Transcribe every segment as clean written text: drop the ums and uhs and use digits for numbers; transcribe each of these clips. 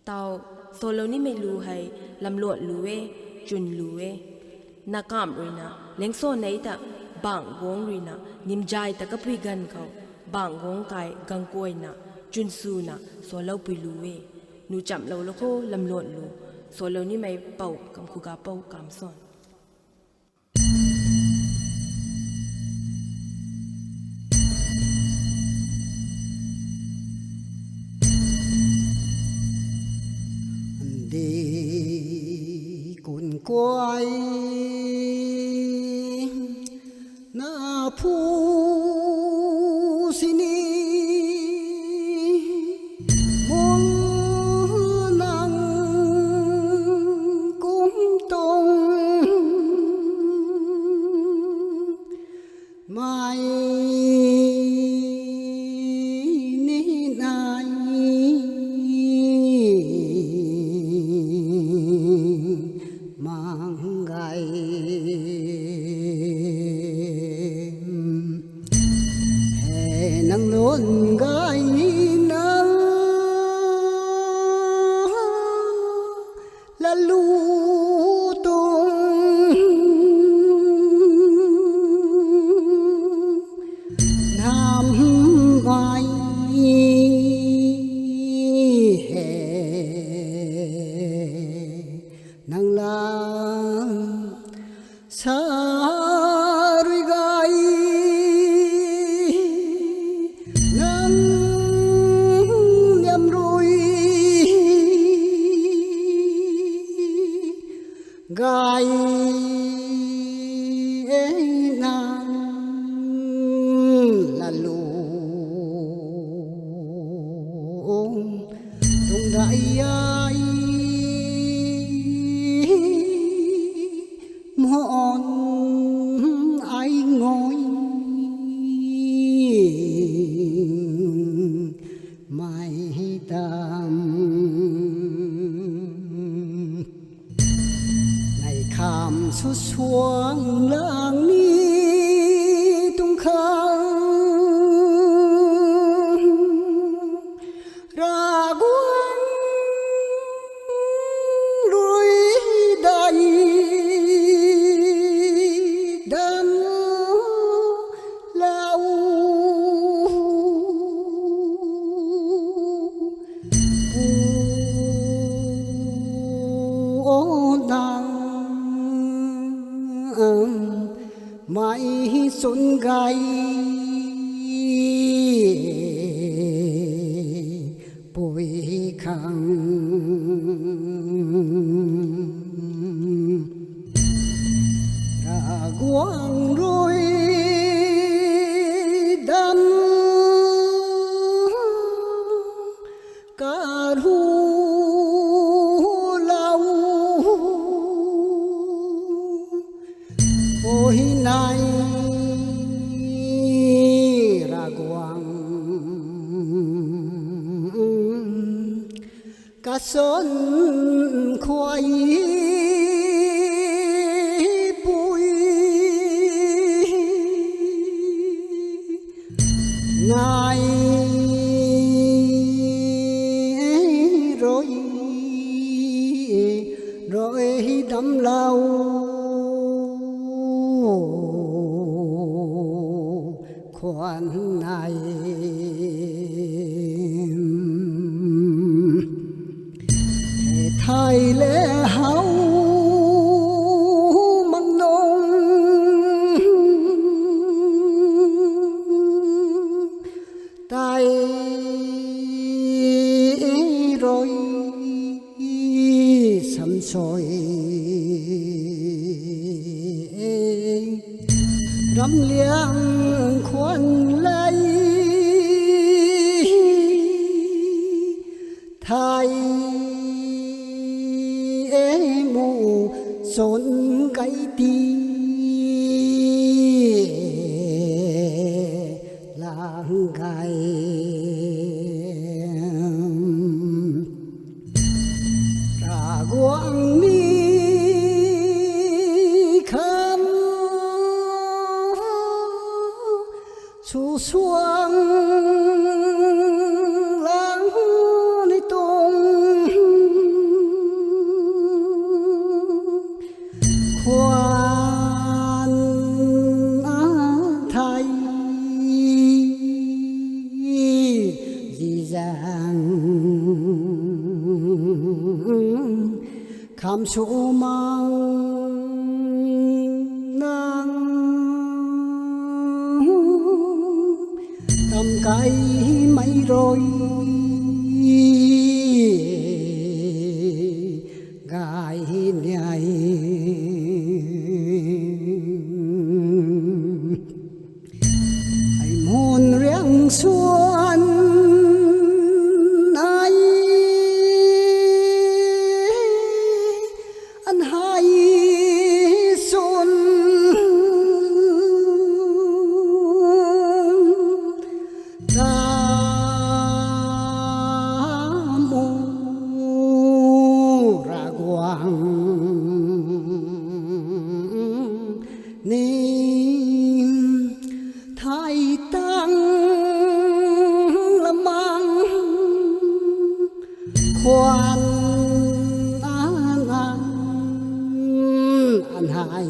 tao solo ni me lu hai lam luat luwe chun luwe na kam ruina lengso nei ta bang gong ruina nimjai ta kapui gan khau bang gong kai gangkoi na chun su na solo pi luwe nu cham lo lo kho lam luat lu solo ni mai pau Kamkhugapou Kamson đi cuốn quay na phu xin mong nắng cũng tông mai ni nai mang gai hè nắng luôn gai nắng là lu tung nam vai hè nắng lang xa rồi gai nắng nhầm rồi gai nắng là lù tung đại ai mòn ai ngồi mai tam này kham su xuống làng ni tung khang ra guang rồi đầy đam lao nang mai xuân gai bồi khang ra quang rồi đâm cả thu lâu ôi này ra quang cả sơn khoai ngài rồi đâm lao khoan này thay lễ hậu măng nông tay rồi sắm soi rắm liang khoan lấy thay mù xôn cái ti làng gai ra quang mi kham su xuang lang ni tung giang khám số mang nang tâm cái mấy rồi gai nhai ai muốn riêng xuân ai anh hai xuân ta mô ra quang niềm thái tăng lâm mang khoan an hai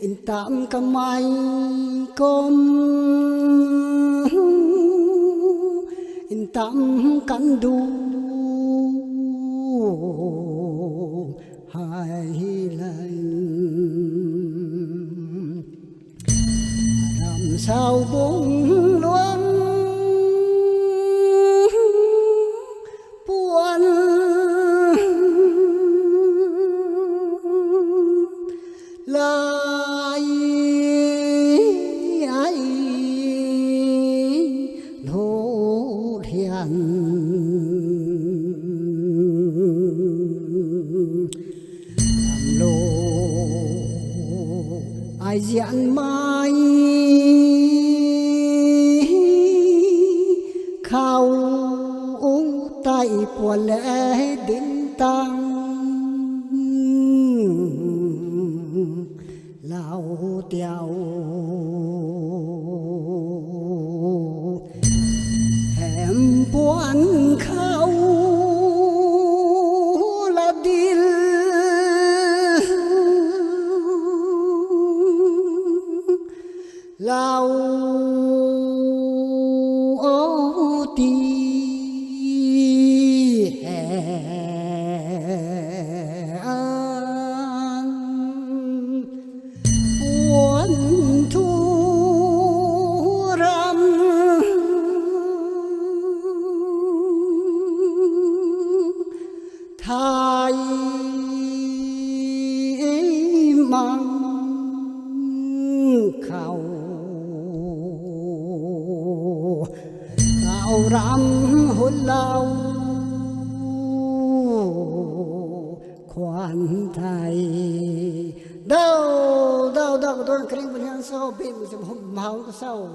in tạm cầm mai com in tạm cắn đu hai lần làm sao buông luôn buồn lại ai thổ thiền làm lô ai diện mai khao tay của lễ đến tăng lao tiêu hẻm buồn khao là điên lao ti thái mang khảo tạo ram hôn lao khoan thai đâu đâu đâu tôi kêu bên sau bên mình hôm máu sau